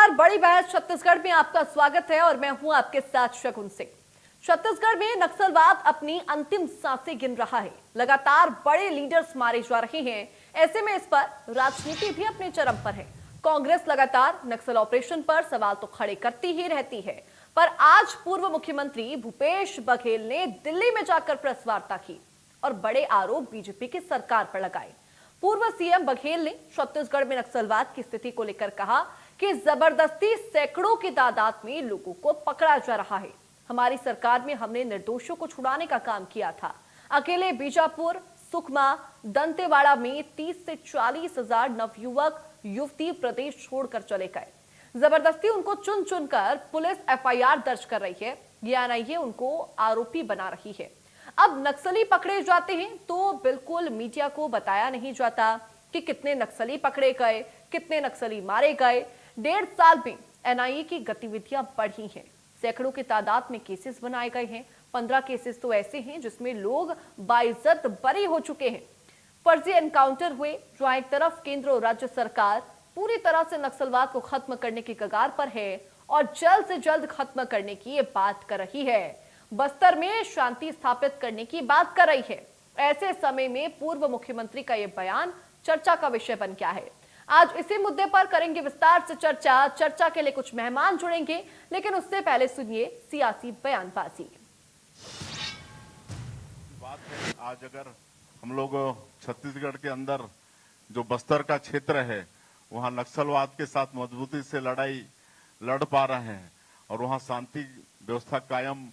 नमस्कार, बड़ी बहस छत्तीसगढ़ में आपका स्वागत है और मैं हूं आपके साथ शगुन सिंह। छत्तीसगढ़ में नक्सलवाद अपनी अंतिम सांसें गिन रहा है। लगातार बड़े लीडर्स मारे जा रहे हैं। ऐसे में इस पर राजनीति भी अपने चरम पर है। कांग्रेस लगातार नक्सल ऑपरेशन पर सवाल तो खड़े करती ही रहती है, पर आज पूर्व मुख्यमंत्री भूपेश बघेल ने दिल्ली में जाकर प्रेस वार्ता की और बड़े आरोप बीजेपी की सरकार पर लगाए। पूर्व सीएम बघेल ने छत्तीसगढ़ में नक्सलवाद की स्थिति को लेकर कहा कि जबरदस्ती सैकड़ों की तादाद में लोगों को पकड़ा जा रहा है। हमारी सरकार में हमने निर्दोषों को छुड़ाने का काम किया था। अकेले बीजापुर, सुकमा, दंतेवाड़ा में 30 से 40 हजार नवयुवक युवती प्रदेश छोड़कर चले गए। जबरदस्ती उनको चुन चुनकर पुलिस एफआईआर दर्ज कर रही है। एनआईए उनको आरोपी बना रही है। अब नक्सली पकड़े जाते हैं तो बिल्कुल मीडिया को बताया नहीं जाता कि कितने नक्सली पकड़े गए, कितने नक्सली मारे गए। 1.5 साल में एनआईए की गतिविधियां बढ़ी हैं। सैकड़ों की तादाद में केसेस बनाए गए हैं। 15 केसेस तो ऐसे हैं जिसमें लोग बाइज्जत बरी हो चुके हैं। फर्जी एनकाउंटर हुए, जहां एक तरफ केंद्र और राज्य सरकार पूरी तरह से नक्सलवाद को खत्म करने की कगार पर है और जल्द से जल्द खत्म करने की ये बात कर रही है। बस्तर में शांति स्थापित करने की बात कर रही है। ऐसे समय में पूर्व मुख्यमंत्री का यह बयान चर्चा का विषय बन गया है। आज इसी मुद्दे पर करेंगे विस्तार से चर्चा के लिए कुछ मेहमान जुड़ेंगे, लेकिन उससे पहले सुनिए सियासी बयानबाजी। बात है, आज अगर हम लोग छत्तीसगढ़ के अंदर जो बस्तर का क्षेत्र है वहां नक्सलवाद के साथ मजबूती से लड़ाई लड़ पा रहे हैं और वहां शांति व्यवस्था कायम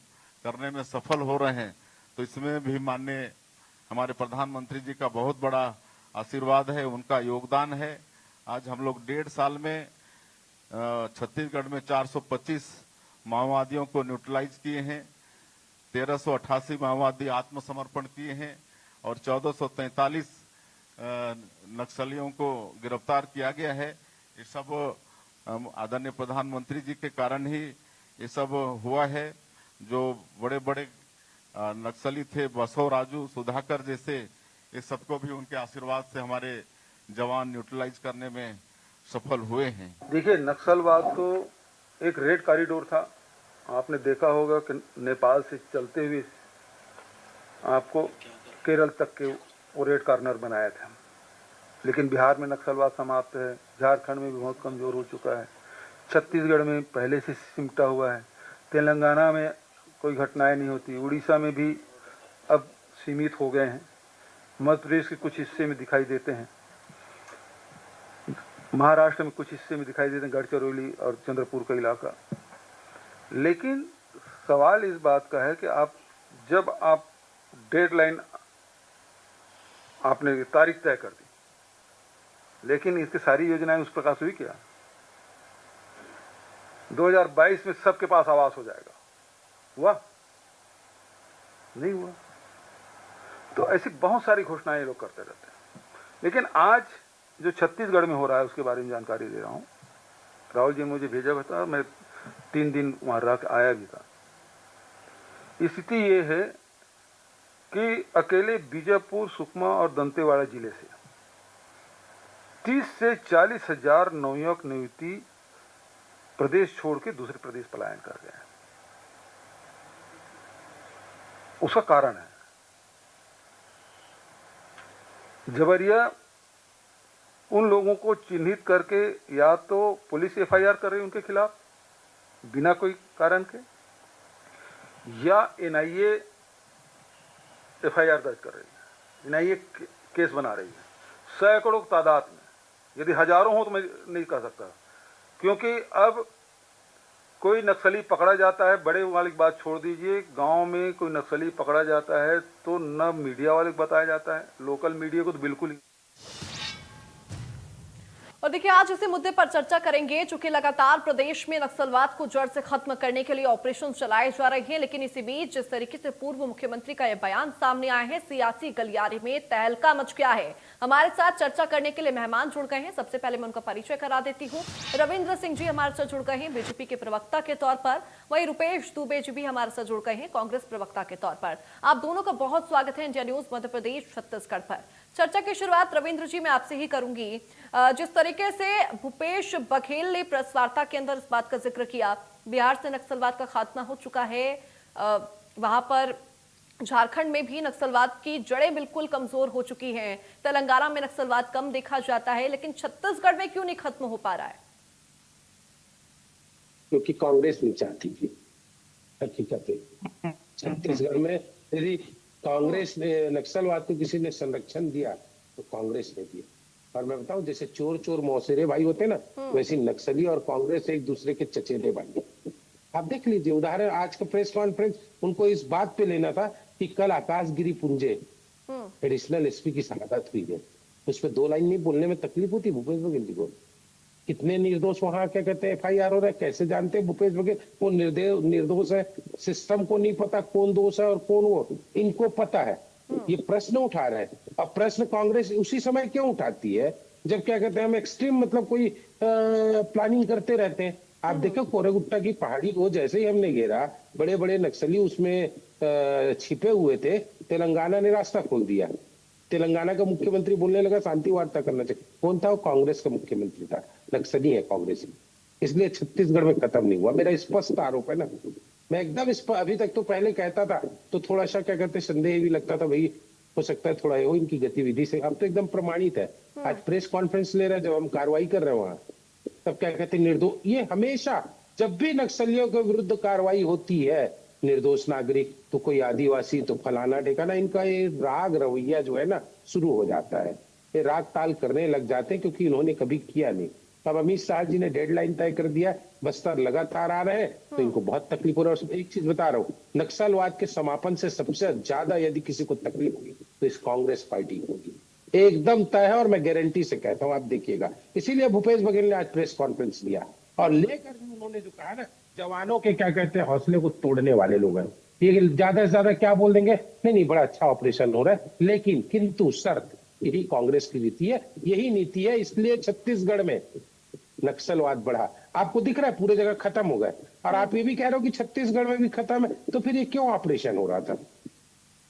करने में सफल हो रहे हैं, तो इसमें भी माननीय हमारे प्रधानमंत्री जी का बहुत बड़ा आशीर्वाद है, उनका योगदान है। आज हम लोग 1.5 साल में छत्तीसगढ़ में 425 माओवादियों को न्यूट्रलाइज किए हैं, 1388 माओवादी आत्मसमर्पण किए हैं और 1443 नक्सलियों को गिरफ्तार किया गया है। ये सब आदरणीय प्रधानमंत्री जी के कारण ही ये सब हुआ है। जो बड़े बड़े नक्सली थे, बसव राजू, सुधाकर जैसे, ये सबको भी उनके आशीर्वाद से हमारे जवान न्यूट्रलाइज करने में सफल हुए हैं। देखिए, नक्सलवाद तो एक रेड कॉरिडोर था। आपने देखा होगा कि नेपाल से चलते हुए आपको केरल तक के वो रेड कॉर्नर बनाया था, लेकिन बिहार में नक्सलवाद समाप्त है, झारखंड में भी बहुत कमजोर हो चुका है, छत्तीसगढ़ में पहले से सिमटा हुआ है, तेलंगाना में कोई घटनाएं नहीं होती, उड़ीसा में भी अब सीमित हो गए हैं, मध्य प्रदेश के कुछ हिस्से में दिखाई देते हैं, महाराष्ट्र में कुछ हिस्से में दिखाई देते हैं, गढ़चिरौली और चंद्रपुर का इलाका। लेकिन सवाल इस बात का है कि जब आप डेडलाइन आपने तारीख तय कर दी, लेकिन इसकी सारी योजनाएं उस प्रकार से हुई क्या? 2022 में सबके पास आवास हो जाएगा, हुआ? नहीं हुआ। तो ऐसी बहुत सारी घोषणाएं लोग करते रहते हैं। लेकिन आज जो छत्तीसगढ़ में हो रहा है उसके बारे में जानकारी दे रहा हूं। राहुल जी मुझे भेजा हुआ था, मैं 3 दिन वहां रह के आया भी था। स्थिति ये है कि अकेले बीजापुर, सुकमा और दंतेवाड़ा जिले से 30 से 40 हजार नवयुवक युवती प्रदेश छोड़ के दूसरे प्रदेश पलायन कर गए हैं। उसका कारण है जबरिया उन लोगों को चिन्हित करके या तो पुलिस एफआईआर कर रही है उनके खिलाफ बिना कोई कारण के, या एनआईए एफआईआर दर्ज कर रही है, एनआईए केस बना रही है। सैकड़ों की तादाद में, यदि हजारों हो तो मैं नहीं कह सकता, क्योंकि अब कोई नक्सली पकड़ा जाता है, बड़े वाली बात छोड़ दीजिए, गांव में कोई नक्सली पकड़ा जाता है तो न मीडिया वाले को बताया जाता है, लोकल मीडिया को तो बिल्कुल ही। और देखिए, आज इसी मुद्दे पर चर्चा करेंगे, चूंकि लगातार प्रदेश में नक्सलवाद को जड़ से खत्म करने के लिए ऑपरेशन चलाए जा रहे हैं। लेकिन इसी बीच जिस तरीके से पूर्व मुख्यमंत्री का यह बयान सामने आया है, सियासी गलियारे में तहलका मच गया है। हमारे साथ चर्चा करने के लिए मेहमान जुड़ गए हैं। सबसे पहले मैं उनका परिचय करा देती हूँ। रविंद्र सिंह जी हमारे साथ जुड़ गए हैं बीजेपी के प्रवक्ता के तौर पर। वहीं रुपेश दुबे जी भी हमारे साथ जुड़ गए हैं कांग्रेस प्रवक्ता के तौर पर। आप दोनों का बहुत स्वागत है इंडिया न्यूज मध्य प्रदेश छत्तीसगढ़ पर। चर्चा की शुरुआत रविंद्र जी मैं आपसे ही करूंगी। जिस तरीके से भूपेश बघेल ने प्रेस वार्ता के अंदर इस बात का जिक्र किया, बिहार से नक्सलवाद का खात्मा हो चुका है, वहां पर झारखंड में भी नक्सलवाद की जड़ें बिल्कुल कमजोर हो चुकी हैं, तेलंगाना में नक्सलवाद कम देखा जाता है, लेकिन छत्तीसगढ़ में क्यों नहीं खत्म हो पा रहा है? क्योंकि कांग्रेस नहीं चाहती थी। हकीकत है छत्तीसगढ़ में यदि कांग्रेस ने नक्सलवाद को किसी ने संरक्षण दिया तो कांग्रेस ने दिया। और मैं बताऊं, जैसे चोर चोर मौसेरे भाई होते ना, वैसे नक्सली और कांग्रेस एक दूसरे के चचेरे भाई। आप देख लीजिए उदाहरण, आज का प्रेस कॉन्फ्रेंस उनको इस बात पे लेना था कि कल आकाशगिरी पुंजे एडिशनल एसपी की शहादत हुई है, उस पर 2 लाइन नहीं बोलने में तकलीफ होती भूपेश बघेल जी को। कितने निर्दोष वहां क्या कहते हैं FIR हो रहा है, कैसे जानते हैं भूपेश बघेल वो निर्दोष है? सिस्टम को नहीं पता कौन दोष है और कौन वो, इनको पता है। ये प्रश्न उठा रहे हैं। अब प्रश्न कांग्रेस उसी समय क्यों उठाती है जब क्या कहते हैं हम एक्सट्रीम मतलब कोई प्लानिंग करते रहते हैं। आप देखो कोरेगुट्टा की पहाड़ी को जैसे ही हमने घेरा, बड़े बड़े नक्सली उसमें छिपे हुए थे, तेलंगाना ने रास्ता खोल दिया। तेलंगाना का मुख्यमंत्री बोलने लगा शांति वार्ता करना चाहिए। कौन था वो? कांग्रेस का मुख्यमंत्री था, नक्सली है कांग्रेस। इसलिए छत्तीसगढ़ में खत्म नहीं हुआ, मेरा स्पष्ट आरोप है ना। मैं एकदम अभी तक तो पहले कहता था तो थोड़ा सा क्या कहते संदेह भी लगता था, भाई हो सकता है थोड़ा हो इनकी गतिविधि से। अब तो एकदम प्रमाणित है। आज प्रेस कॉन्फ्रेंस ले रहे हैं, जब हम कार्रवाई कर रहे हैं वहां, तब क्या कहते निर्दोष, ये हमेशा जब भी नक्सलियों के विरुद्ध कार्रवाई होती है, निर्दोष नागरिक तो कोई आदिवासी तो फलाना ठिकाना, इनका ये राग रवैया जो है ना शुरू हो जाता है। ये राग ताल करने लग जाते हैं क्योंकि इन्होंने कभी किया नहीं। अब अमित शाह जी ने डेडलाइन तय कर दिया, बस्तर लगातार आ रहे हैं तो इनको बहुत तकलीफ हो रहा है। एक चीज बता रहा हूँ, नक्सलवाद के समापन से सबसे ज्यादा यदि किसी को तकलीफ होगी तो इस कांग्रेस पार्टी को होगी, एकदम तय है। और मैं गारंटी से कहता हूँ, आप देखिएगा। इसीलिए भूपेश बघेल ने आज प्रेस कॉन्फ्रेंस लिया और लेकर उन्होंने जो कहा ना, जवानों के क्या कहते हैं हौसले को तोड़ने वाले लोग हैं। ये ज्यादा से ज्यादा क्या बोल देंगे, नहीं बड़ा अच्छा ऑपरेशन हो रहा है, लेकिन किंतु शर्त, यही कांग्रेस की नीति है, यही नीति है। इसलिए छत्तीसगढ़ में नक्सलवाद बढ़ा। आपको दिख रहा है पूरे जगह खत्म हो गए, और आप ये भी कह रहे हो कि छत्तीसगढ़ में भी खत्म है, तो फिर ये क्यों ऑपरेशन हो रहा था?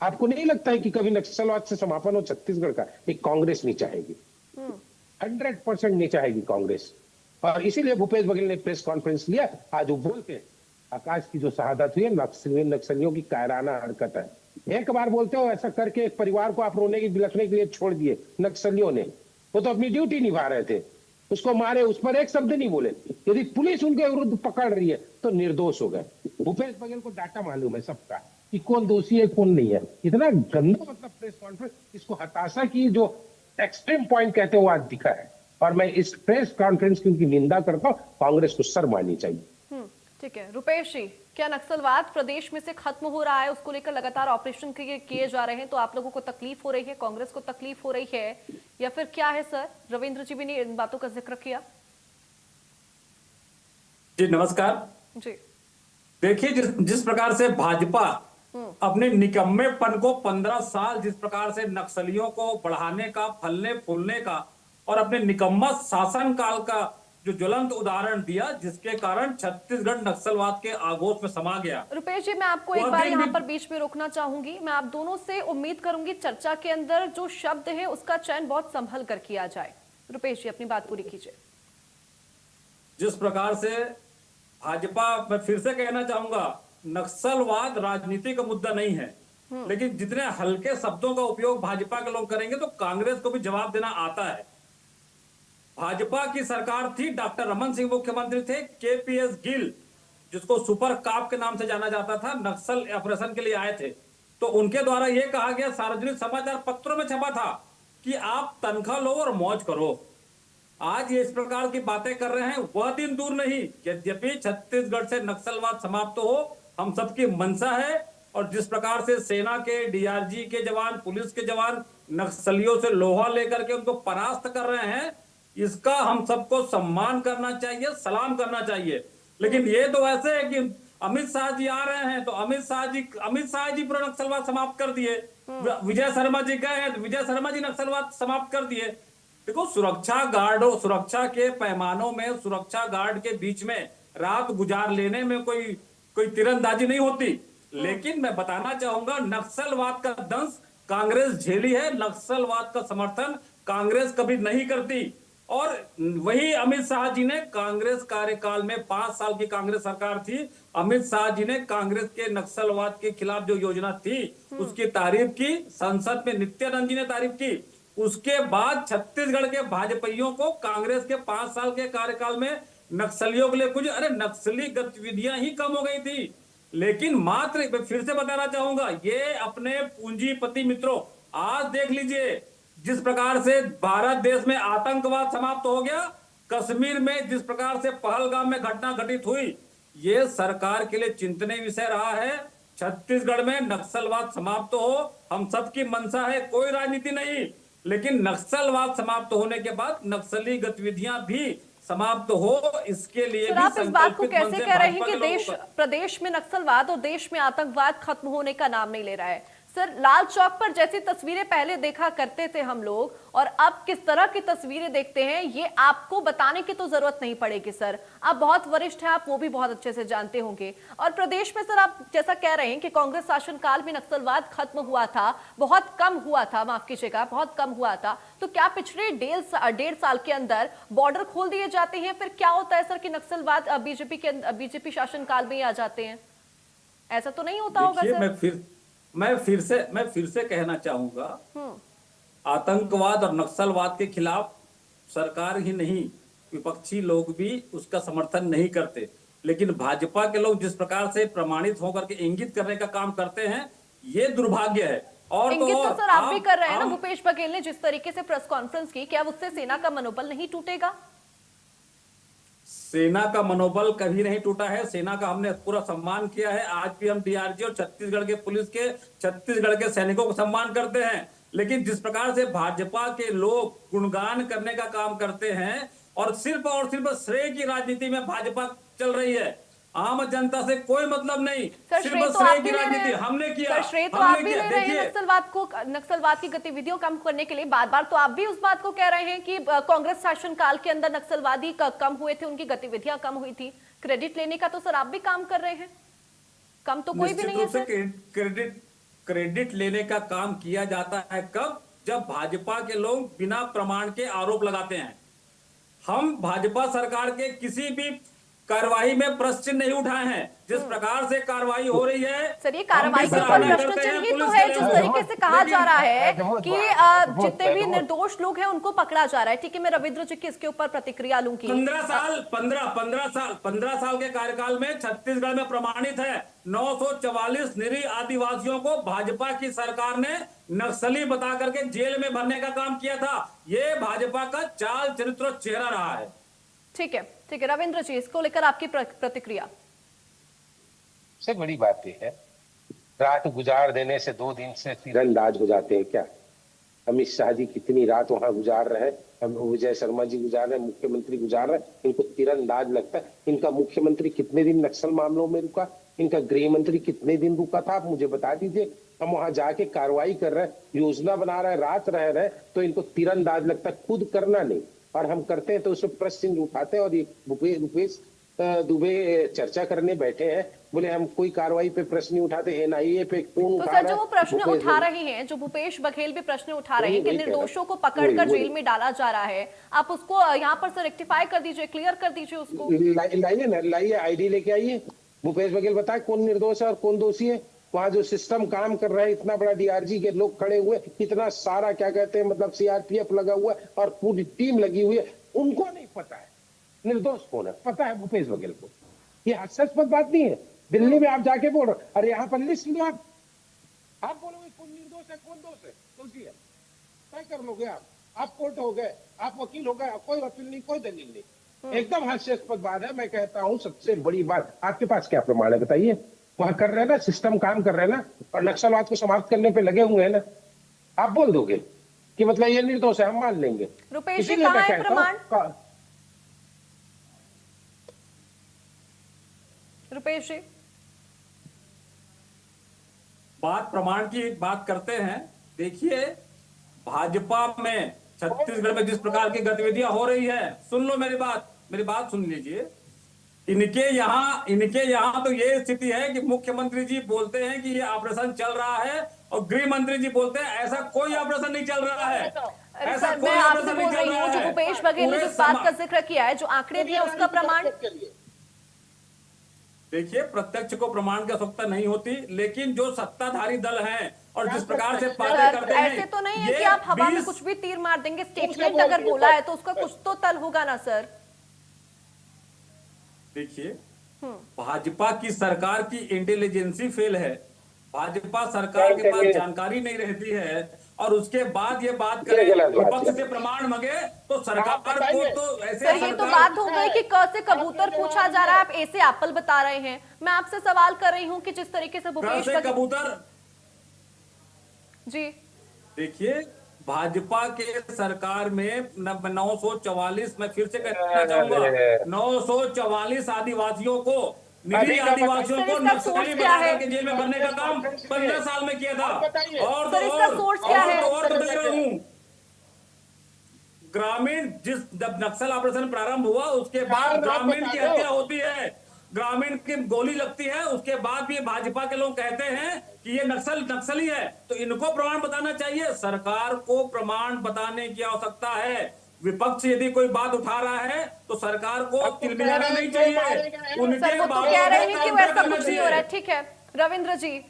आपको नहीं लगता है कि कभी नक्सलवाद से समापन हो छत्तीसगढ़ का? एक कांग्रेस नहीं चाहेगी, 100% नहीं चाहेगी कांग्रेस। और इसीलिए भूपेश बघेल ने प्रेस कॉन्फ्रेंस लिया। आज वो बोलते हैं आकाश की जो शहादत हुई है नक्सलियों की कायराना हरकत है। एक बार बोलते हो ऐसा करके एक परिवार को आप रोने की बिलखने के लिए छोड़ दिए नक्सलियों ने, वो तो अपनी ड्यूटी निभा रहे थे, उसको मारे, उस पर एक शब्द नहीं बोले। यदि पुलिस उनके विरुद्ध पकड़ रही है तो निर्दोष हो गए। भूपेश बघेल को डाटा मालूम है सबका कि कौन दोषी है कौन नहीं है। इतना गंदा मतलब प्रेस कॉन्फ्रेंस, इसको हताशा की जो एक्सट्रीम पॉइंट कहते हैं वो आज दिखा है। और मैं इस प्रेस कॉन्फ्रेंस की उनकी निंदा करता हूं, कांग्रेस को शर्म आनी चाहिए। ठीक है रुपेश जी, क्या नक्सलवाद प्रदेश में से खत्म हो रहा है? उसको लेकर लगातार ऑपरेशन किए जा रहे हैं, तो आप लोगों को तकलीफ हो रही है, कांग्रेस को तकलीफ हो रही है, या फिर क्या है सर? रविंद्र जी भी ने इन बातों का जिक्र किया। जी नमस्कार जी। देखिए जिस प्रकार से भाजपा अपने निकम्मेपन को 15 साल जिस प्रकार से नक्सलियों को बढ़ाने का, फलने फूलने का और अपने निकम्मा शासन काल का जो ज्वलंत उदाहरण दिया, जिसके कारण छत्तीसगढ़ नक्सलवाद के आगोश में समा गया। रुपेश जी, मैं आपको एक बार यहाँ पर बीच में रोकना चाहूंगी। मैं आप दोनों से उम्मीद करूंगी चर्चा के अंदर जो शब्द है उसका चयन बहुत संभल कर किया जाए। रुपेश जी अपनी बात पूरी कीजिए। जिस प्रकार से भाजपा, मैं फिर से कहना चाहूंगा, नक्सलवाद राजनीति का मुद्दा नहीं है, लेकिन जितने हल्के शब्दों का उपयोग भाजपा के लोग करेंगे तो कांग्रेस को भी जवाब देना आता है। भाजपा की सरकार थी, डॉक्टर रमन सिंह मुख्यमंत्री थे, KPS गिल जिसको सुपर काप के नाम से जाना जाता था, नक्सल ऑपरेशन के लिए आए थे। तो उनके द्वारा यह कहा गया, सार्वजनिक समाचार पत्रों में छपा था कि आप तनख्वाह लो और मौज करो। आज ये इस प्रकार की बातें कर रहे हैं, वह दिन दूर नहीं यद्यपि छत्तीसगढ़ से नक्सलवाद समाप्त हो, हम सबकी मंशा है। और जिस प्रकार से सेना के, DRG के जवान, पुलिस के जवान नक्सलियों से लोहा लेकर के उनको परास्त कर रहे हैं, इसका हम सबको सम्मान करना चाहिए, सलाम करना चाहिए। लेकिन ये तो ऐसे है कि अमित शाह जी आ रहे हैं तो अमित शाह जी पूरा नक्सलवाद समाप्त कर दिए। विजय शर्मा जी गए हैं तो विजय शर्मा जी नक्सलवाद समाप्त कर दिए। देखो, सुरक्षा गार्डों, सुरक्षा के पैमानों में, सुरक्षा गार्ड के बीच में रात गुजार लेने में कोई तीरंदाजी नहीं होती। लेकिन मैं बताना चाहूंगा, नक्सलवाद का दंश कांग्रेस झेली है, नक्सलवाद का समर्थन कांग्रेस कभी नहीं करती। और वही अमित शाह जी ने कांग्रेस कार्यकाल में 5 साल की कांग्रेस सरकार थी, अमित शाह जी ने कांग्रेस के नक्सलवाद के खिलाफ जो योजना थी उसकी तारीफ की, संसद में नित्यानंद जी ने तारीफ की। उसके बाद छत्तीसगढ़ के भाजपाइयों को कांग्रेस के 5 साल के कार्यकाल में नक्सलियों के लिए कुछ नक्सली गतिविधियां ही कम हो गई थी। लेकिन मात्र मैं फिर से बताना चाहूंगा, ये अपने पूंजीपति मित्रों, आज देख लीजिए जिस प्रकार से भारत देश में आतंकवाद समाप्त हो गया, कश्मीर में जिस प्रकार से पहलगाम में घटना घटित हुई, ये सरकार के लिए चिंतनीय विषय रहा है। छत्तीसगढ़ में नक्सलवाद समाप्त हो, हम सबकी मंशा है, कोई राजनीति नहीं, लेकिन नक्सलवाद समाप्त होने के बाद नक्सली गतिविधियां भी समाप्त हो, इसके लिए सर भी आप इस बात को संकल्पित मन कैसे से कह रहे हैं भाजपा कि के लोगों देश का- प्रदेश में नक्सलवाद और देश में आतंकवाद खत्म होने का नाम नहीं ले रहा है? सर लाल चौक पर जैसी तस्वीरें पहले देखा करते थे हम लोग और अब किस तरह की तस्वीरें देखते हैं, ये आपको बताने की तो जरूरत नहीं पड़ेगी सर, आप बहुत वरिष्ठ हैं, आप वो भी बहुत अच्छे से जानते होंगे। और प्रदेश में सर आप जैसा कह रहे हैं कि कांग्रेस शासनकाल में नक्सलवाद खत्म हुआ था, बहुत कम हुआ था, माफ कीजिएगा बहुत कम हुआ था, तो क्या पिछले 1.5 साल के अंदर बॉर्डर खोल दिए जाते हैं, फिर क्या होता है सर कि नक्सलवाद बीजेपी शासनकाल में ही आ जाते हैं? ऐसा तो नहीं होता होगा देखिए, सर? मैं फिर से कहना चाहूंगा, आतंकवाद और नक्सलवाद के खिलाफ सरकार ही नहीं, विपक्षी लोग भी उसका समर्थन नहीं करते, लेकिन भाजपा के लोग जिस प्रकार से प्रमाणित होकर के इंगित करने का काम करते हैं, ये दुर्भाग्य है। और इंगित तो सर आप भी कर रहे हैं ना, आम- भूपेश बघेल ने जिस तरीके से प्रेस कॉन्फ्रेंस की, क्या उससे सेना का मनोबल नहीं टूटेगा? सेना का मनोबल कभी नहीं टूटा है, सेना का हमने पूरा सम्मान किया है। आज भी हम डीआरजी और छत्तीसगढ़ के पुलिस के, छत्तीसगढ़ के सैनिकों को सम्मान करते हैं। लेकिन जिस प्रकार से भाजपा के लोग गुणगान करने का काम करते हैं और सिर्फ श्रेय की राजनीति में भाजपा चल रही है, आम जनता से कोई मतलब नहीं, सर सिर्फ श्रेय तो श्रेय आप की भी ले रहे राजनीति हैं, हमने किया, सर श्रेय तो हमने आप भी किया। ले रहे हैं देखिए, नक्सलवाद की गतिविधियों कम करने के लिए। बार बार तो आप भी उस बात को कह रहे हैं कि कांग्रेस शासनकाल के अंदर नक्सलवादी कम हुए थे, उनकी गतिविधियां कम हुई थी। क्रेडिट लेने का तो सर आप भी काम कर रहे हैं, कम तो कोई भी नहीं है निश्चित सर। रूप से क्रेडिट लेने का काम किया जाता है कब, जब भाजपा के लोग बिना प्रमाण के आरोप लगाते हैं। हम भाजपा सरकार के किसी भी कार्रवाई में प्रश्न चिन्ह नहीं उठाए हैं। जिस प्रकार से कार्रवाई हो रही है, सर ये हम कार्रवाई भी के ऊपर सराहना प्रश्न करते हैं चिन्ह ही तो पुलिस है, के जिस लिए। तरीके से कहा जा रहा है बहुत कि बहुत जितने भी बहुत। निर्दोष लोग हैं उनको पकड़ा जा रहा है। ठीक है, मैं रविंद्र जी की इसके ऊपर प्रतिक्रिया लूंगी। 15 साल के कार्यकाल में छत्तीसगढ़ में प्रमाणित है 944 निरीह आदिवासियों को भाजपा की सरकार ने नक्सली बता करके जेल में भरने का काम किया था। ये भाजपा का चाल चरित्र और चेहरा रहा है। ठीक है रविंद्र जी, इसको लेकर आपकी प्रतिक्रिया। सबसे बड़ी बात यह है, रात गुजार देने से 2 दिन से तीरंदाज हो जाते हैं क्या? अमित शाह जी कितनी रात वहां गुजार रहे, हम विजय शर्मा जी गुजार रहे, मुख्यमंत्री गुजार रहे, इनको तीरंदाज लगता है? इनका मुख्यमंत्री कितने दिन नक्सल मामलों में रुका, इनका गृह मंत्री कितने दिन रुका था, आप मुझे बता दीजिए। हम वहां जाके कार्रवाई कर रहे हैं, योजना बना रहे हैं, रात रह रहे, तो इनको तीरंदाज लगता है, खुद करना नहीं। और हम करते हैं तो उसमें प्रश्न चिन्ह उठाते हैं। और ये भूपेश दुबे चर्चा करने बैठे हैं, बोले हम कोई कार्रवाई पे प्रश्न नहीं उठाते, एनआईए पे कौन तो उठा सर रहा जो वो है? प्रश्न भूपेश उठा रहे हैं, जो भूपेश बघेल भी प्रश्न उठा रहे हैं कि वही कह रहा हूं। निर्दोषों को पकड़कर वही। जेल में डाला जा रहा है, आप उसको यहाँ पर सर रेक्टिफाई कर दीजिए, क्लियर कर दीजिए उसको। लाइए ना, लाइए आईडी लेके आइए, भूपेश बघेल बताए कौन निर्दोष है और कौन दोषी है। वहां जो सिस्टम काम कर रहा है, इतना बड़ा डीआरजी के लोग खड़े हुए, इतना सारा क्या कहते हैं मतलब सीआरपीएफ लगा हुआ है और पूरी टीम लगी हुई है, उनको नहीं पता है निर्दोष कौन है? पता है भूपेश बघेल को। ये हास्यास्पद बात नहीं है। दिल्ली में आप जाके बोल रहे, अरे यहाँ पर लिस्ट लो, आप बोलोगे कौन निर्दोष है कौन दोष है, दोषी है, तय कर लोगे आप कोर्ट हो गए, आप वकील हो गए, कोई वकील नहीं, कोई दलील नहीं। एकदम हास्यास्पद बात है। मैं कहता हूँ सबसे बड़ी बात, आपके पास क्या प्रमाण है बताइए? वहां कर रहे हैं ना, सिस्टम काम कर रहे हैं ना, और नक्सलवाद को समाप्त करने पे लगे हुए हैं ना। आप बोल दोगे कि मतलब ये निर्दोष है, हम मान लेंगे। रुपेश जी, इसीलिए मैं कहाँ है कहता हूं, प्रमाण? रुपेश जी, प्रमाण की बात करते हैं। देखिए, भाजपा में छत्तीसगढ़ में जिस प्रकार की गतिविधियां हो रही है, सुन लो मेरी बात सुन लीजिए। इनके यहाँ तो ये स्थिति है कि मुख्यमंत्री जी बोलते हैं कि ये ऑपरेशन चल रहा है और गृह मंत्री जी बोलते हैं ऐसा कोई ऑपरेशन नहीं चल रहा है, अरे ऐसा सर, कोई मैं आपसे ऑपरेशन बोल नहीं चल रही रहा हूँ, जो है। भूपेश बघेल ने पूरे जिस बात का समा- जिक्र किया है, जो आंकड़े दिए उसका प्रमाण। देखिए, प्रत्यक्ष को प्रमाण की आवश्यकता नहीं होती, लेकिन जो सत्ताधारी दल हैं और जिस प्रकार से बातें सर, करते हैं, ऐसे तो नहीं है ये कि आप हवा में 20 कुछ भी तीर मार देंगे। स्टेटमेंट अगर बोला है तो उसका कुछ तो तल होगा ना सर। देखिए, भाजपा की सरकार की इंटेलिजेंसी फेल है, भाजपा सरकार के पास जानकारी नहीं रहती है, और उसके बाद ये बात करे विपक्ष से प्रमाण मांगे तो सरकार को तो ऐसे सर, ये तो बात हो गई कि क से कबूतर पूछा जा रहा है, आप ए से एप्पल बता रहे हैं। मैं आपसे सवाल कर रही हूँ कि जिस तरीके से भूपेश से बघेल कबूतर। जी, देखिए, भाजपा के सरकार में 944, मैं फिर से कहना चाहूंगा, 944 आदिवासियों को, निरीह आदिवासियों सर, को इसका नक्सली सोर्स क्या बना है? करके जेल में भरने का काम 15 साल में किया था। और सर, इसका सोर्स क्या है? और तो देख रहा हूं, ग्रामीण, जब नक्सल ऑपरेशन प्रारंभ हुआ उसके बाद ग्रामीण की हत्या होती है, ग्रामीण की गोली लगती है, उसके बाद भी भाजपा के लोग कहते हैं कि ये नक्सली है। तो इनको प्रमाण बताना चाहिए, सरकार को प्रमाण बताने की आवश्यकता है। विपक्ष यदि कोई बात उठा रहा है तो सरकार को तिलमिलाना नहीं चाहिए, उनके सर, वो तो बातों कह को रहे हैं कि काउंटर वैसा करना कुछ नहीं हो रहा चाहिए। है। ठीक है रविंद्र जी,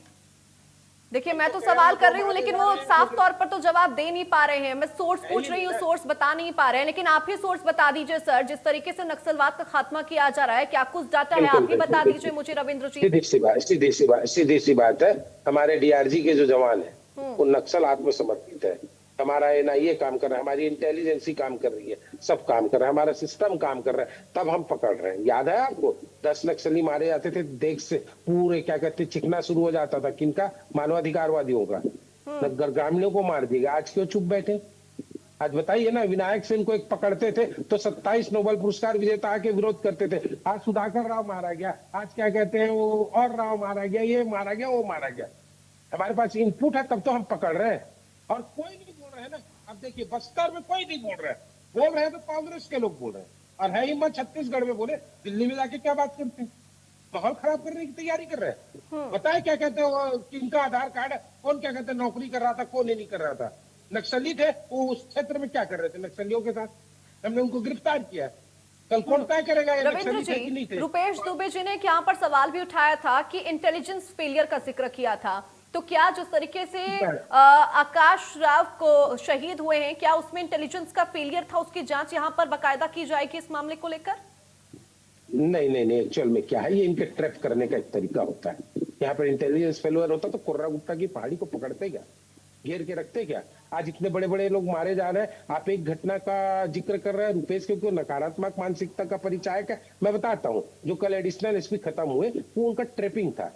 देखिए मैं तो सवाल कर रही हूँ, लेकिन वो साफ तौर पर तो जवाब दे नहीं पा रहे हैं। मैं सोर्स पूछ रही हूँ, सोर्स बता नहीं पा रहे हैं, लेकिन आप ही सोर्स बता दीजिए सर। जिस तरीके से नक्सलवाद का खात्मा किया जा रहा है, क्या कुछ डाटा है? आप ही बता दीजिए मुझे रविंद्र जी। सीधी सी बात है। हमारे डीआरजी के जो जवान है वो नक्सल आत्मसमर्पित है। हमारा एनआईए काम कर रहा है, हमारी इंटेलिजेंसी काम कर रही है, सब काम कर रहा है, हमारा सिस्टम काम कर रहा है, तब हम पकड़ रहे हैं। याद है आपको 10 नक्सली मारे जाते थे, देख से पूरे क्या कहते चिकना शुरू हो जाता था। किनका? मानवाधिकारवादियों का। ग्रामीणों को मार दिएगा। आज क्यों चुप बैठे? आज बताइए ना, विनायक सेन को एक पकड़ते थे तो 27 नोबेल पुरस्कार विजेता आके विरोध करते थे। आज सुधाकर राव मारा गया, आज क्या कहते हैं वो और राव मारा गया, ये मारा गया, वो मारा गया। हमारे पास इनपुट है तब तो हम पकड़ रहे हैं, और कोई नहीं बोल रहे हैं ना। अब देखिए बस्तर में कोई नहीं बोल रहा है, बोल रहे हैं तो कांग्रेस के लोग बोल रहे हैं, और है हिम्मत छत्तीसगढ़ में बोले। दिल्ली में जाके क्या बात करते हैं? माहौल खराब करने की तैयारी कर रहे हैं। बताए क्या कहते हैं वो, किनका आधार कार्ड है, कौन क्या कहते हैं नौकरी कर रहा था, कौन नहीं कर रहा था। नक्सली थे वो उस क्षेत्र में क्या कर रहे थे नक्सलियों के साथ, हमने उनको गिरफ्तार किया। कल कौन तय करेगा ये रविंद्र नक्सली थे कि नहीं जी, थे? रुपेश दुबे जी ने यहाँ पर सवाल भी उठाया था कि इंटेलिजेंस फेलियर का जिक्र किया था। तो क्या जिस तरीके से आकाश राव को शहीद हुए हैं, क्या उसमें इंटेलिजेंस का फेलियर था? उसकी जांच यहाँ पर बाकायदा की जाएगी इस मामले को लेकर? नहीं, एक्चुअल में क्या है, ये इनके ट्रैप करने का एक तरीका होता है। यहाँ पर इंटेलिजेंस फेलियर होता तो कुर्रा गुप्ता की पहाड़ी को पकड़ते क्या, घेर के रखते क्या? आज इतने बड़े बड़े लोग मारे जा रहे हैं। आप एक घटना का जिक्र कर रहे हैं रुपेश, क्योंकि नकारात्मक मानसिकता का परिचायक है। मैं बताता हूँ, जो कल एडिशनल एसपी खत्म हुए वो उनका ट्रैपिंग था।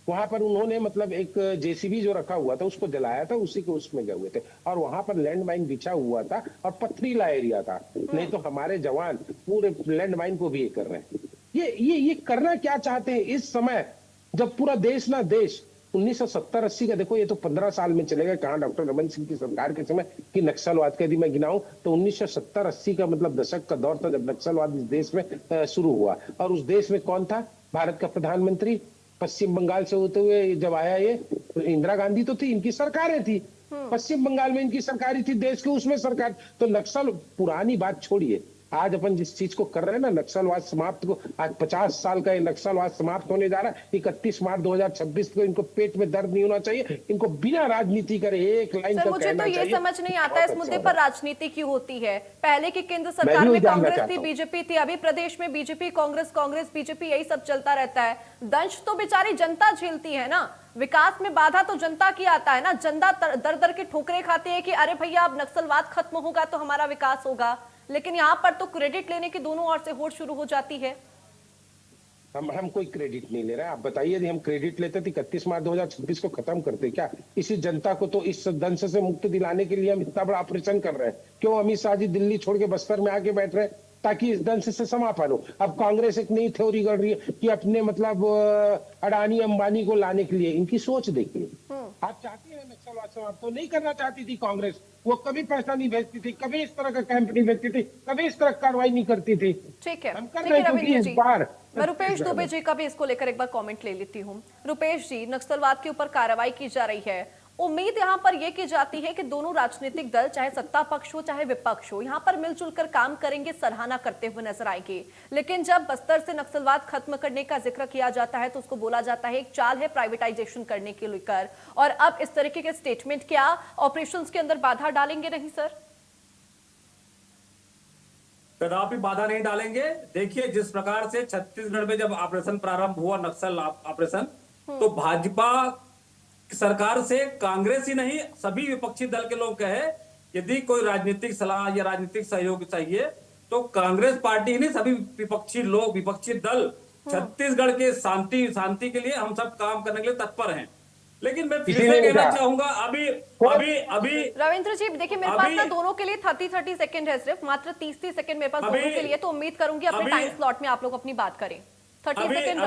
वहां पर उन्होंने मतलब एक जेसीबी जो रखा हुआ था उसको जलाया था, उसी को उसमें गए हुए थे, और वहां पर लैंड माइन बिछा हुआ था और पथरीला एरिया था। नहीं तो हमारे जवान पूरे लैंड माइन को भी ये कर रहे हैं। ये करना क्या चाहते हैं इस समय, जब पूरा देश ना देश 1970-80 का देखो, ये तो 15 साल में चलेगा। कहाँ डॉक्टर रमन सिंह की सरकार के समय कि नक्सलवाद का यदि मैं गिनाऊं तो 1970-80 का मतलब दशक का दौर था जब नक्सलवाद इस देश में शुरू हुआ। और उस देश में कौन था? भारत का प्रधानमंत्री। पश्चिम बंगाल से होते हुए जब आया ये, इंदिरा गांधी तो थी, इनकी सरकारें थी। पश्चिम बंगाल में इनकी सरकारी थी, देश के उसमें सरकार। तो नक्सल, पुरानी बात छोड़िए, आज अपन जिस चीज को कर रहे हैं ना, नक्सलवाद समाप्त को, आज 50 साल का ये नक्सलवाद समाप्त होने जा रहा है। 31 मार्च 2026 को इनको पेट में दर्द नहीं होना चाहिए, इनको बिना राजनीति करे एक लाइन सर, का मुझे कहना तो ये चाहिए। समझ नहीं आता इस मुद्दे पर राजनीति क्यों होती है। पहले की केंद्र मैं सरकार भी में जानना कांग्रेस चाहता थी, हूं। बीजेपी थी, अभी प्रदेश में बीजेपी कांग्रेस बीजेपी, यही सब चलता रहता है। दंश तो बेचारी जनता झेलती है ना, विकास में बाधा तो जनता की आता है ना। जनता दर दर की ठोकरें खाती है कि अरे भैया अब नक्सलवाद खत्म होगा तो हमारा विकास होगा, लेकिन यहाँ पर तो क्रेडिट लेने की दोनों ओर से होड़ शुरू हो जाती है। हम कोई क्रेडिट नहीं ले रहे हैं। आप बताइए, यदि हम क्रेडिट लेते थे 31 मार्च 2026 को खत्म करते क्या? इसी जनता को तो इस दंश से मुक्ति दिलाने के लिए हम इतना बड़ा ऑपरेशन कर रहे हैं। क्यों अमित शाह जी दिल्ली छोड़ के बस्तर में आके बैठ रहे हैं? ताकि इस दंश से समापन हो। अब कांग्रेस एक नई थ्योरी कर रही है कि अपने मतलब अडानी अंबानी को लाने के लिए। इनकी सोच देखिए। आप चाहती है नक्सलवाद समाप्त? तो नहीं करना चाहती थी कांग्रेस। वो कभी पैसा नहीं भेजती थी, कभी इस तरह का कैंप नहीं भेजती थी, कभी इस तरह कार्रवाई नहीं करती थी। ठीक है, हम कर ठीक रहे है हैं, क्योंकि रविंद्र इस जी, बार मैं रुपेश दुबे जी का भी इसको लेकर एक बार कमेंट ले लेती हूँ। रुपेश जी, नक्सलवाद के ऊपर कार्रवाई की जा रही है, उम्मीद यहाँ पर यह की जाती है कि दोनों राजनीतिक दल, चाहे सत्ता पक्ष हो चाहे विपक्ष हो, यहाँ पर मिलजुल कर काम करेंगे, सराहना करते हुए नजर आएंगे। लेकिन जब बस्तर से नक्सलवाद खत्म करने का जिक्र किया जाता है तो उसको बोला जाता है एक चाल है प्राइवेटाइजेशन करने के लेकर, और अब इस तरीके के स्टेटमेंट क्या ऑपरेशंस के अंदर बाधा डालेंगे नहीं सर? कदापि बाधा नहीं डालेंगे। देखिए, जिस प्रकार से छत्तीसगढ़ में जब ऑपरेशन प्रारंभ हुआ, नक्सल ऑपरेशन, तो भाजपा सरकार से कांग्रेस ही नहीं, सभी विपक्षी दल के लोग कहे यदि कोई राजनीतिक सलाह या राजनीतिक सहयोग चाहिए तो कांग्रेस पार्टी ही नहीं, सभी विपक्षी लोग, विपक्षी दल छत्तीसगढ़ के शांति के लिए हम सब काम करने के लिए तत्पर हैं। लेकिन मैं फिर से कहना चाहूंगा, अभी रविंद्र जी देखिए, मेरे पास ना दोनों के लिए 30 सेकंड है, सिर्फ मात्र 30 सेकंड मेरे पास दोनों के लिए, तो उम्मीद करूंगी अपने टाइम स्लॉट में आप लोग अपनी बात करें। 30 सेकंड।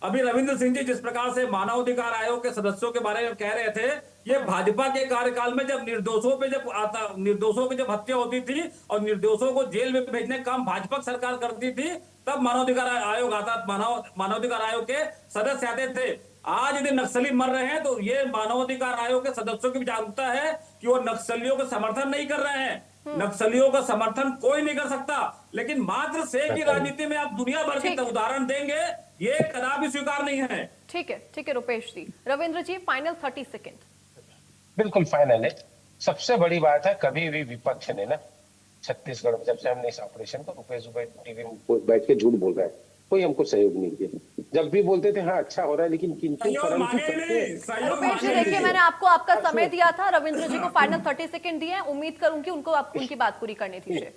अभी रविंद्र सिंह जी जिस प्रकार से मानवाधिकार आयोग के सदस्यों के बारे में कह रहे थे, ये भाजपा के कार्यकाल में जब निर्दोषों की जब हत्या होती थी और निर्दोषों को जेल में भेजने का काम भाजपा सरकार करती थी, तब मानवाधिकार आयोग आता, मानवाधिकार आयोग के सदस्य आते थे। आज यदि नक्सली मर रहे हैं तो ये मानवाधिकार आयोग के सदस्यों की भी जागरूकता है कि वो नक्सलियों का समर्थन नहीं कर रहे हैं। नक्सलियों का समर्थन कोई नहीं कर सकता, लेकिन मात्र से की राजनीति में आप दुनिया भर के उदाहरण देंगे, ये कदापि स्वीकार नहीं है। ठीक है रुपेश जी। रविंद्र जी फाइनल 30 सेकंड। बिल्कुल फाइनल है। सबसे बड़ी बात है, कभी भी विपक्ष ने ना छत्तीसगढ़ में जब से हमने इस ऑपरेशन को, रुपेश टीवी में बैठ के झूठ बोल रहा है, कोई हमको सहयोग नहीं किया। जब भी बोलते थे हाँ अच्छा हो रहा है, लेकिन किंतु रुपेश जी देखिए, मैंने आपको आपका समय दिया था, रविंद्र जी को फाइनल 30 सेकंड दिए हैं, उम्मीद करूंगी उनको आप उनकी बात पूरी करने दीजिए।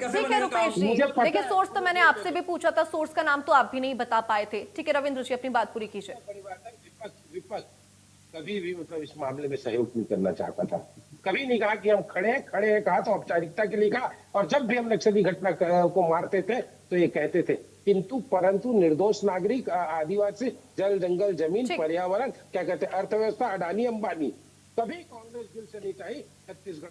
ठीक है रुपेश जी, देखिए सोर्स तो मैंने आपसे भी पूछा था, सोर्स का नाम तो आप भी नहीं बता पाए थे। ठीक है रविंद्र जी, अपनी बात पूरी कीजिए। विपक्ष कभी भी मतलब इस मामले में सहयोग नहीं करना चाहता था, कभी नहीं कहा कि हम खड़े हैं कहा तो औपचारिकता के लिए कहा, और जब भी हम नक्सली घटना को मारते थे तो ये कहते थे, किंतु परंतु निर्दोष नागरिक, आदिवासी, जल जंगल जमीन, पर्यावरण, क्या कहते हैं, अर्थव्यवस्था, अडानी अंबानी, कभी कांग्रेस दिल से नहीं चाही छत्तीसगढ़।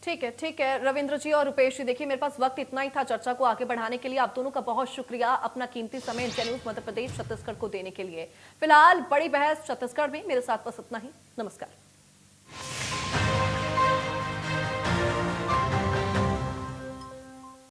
ठीक है रविंद्र जी और रुपेश जी, देखिए मेरे पास वक्त इतना ही था चर्चा को आगे बढ़ाने के लिए। आप दोनों का बहुत शुक्रिया अपना कीमती समय इंडिया न्यूज मध्य प्रदेश छत्तीसगढ़ को देने के लिए। फिलहाल बड़ी बहस छत्तीसगढ़ में मेरे साथ बस इतना ही। नमस्कार।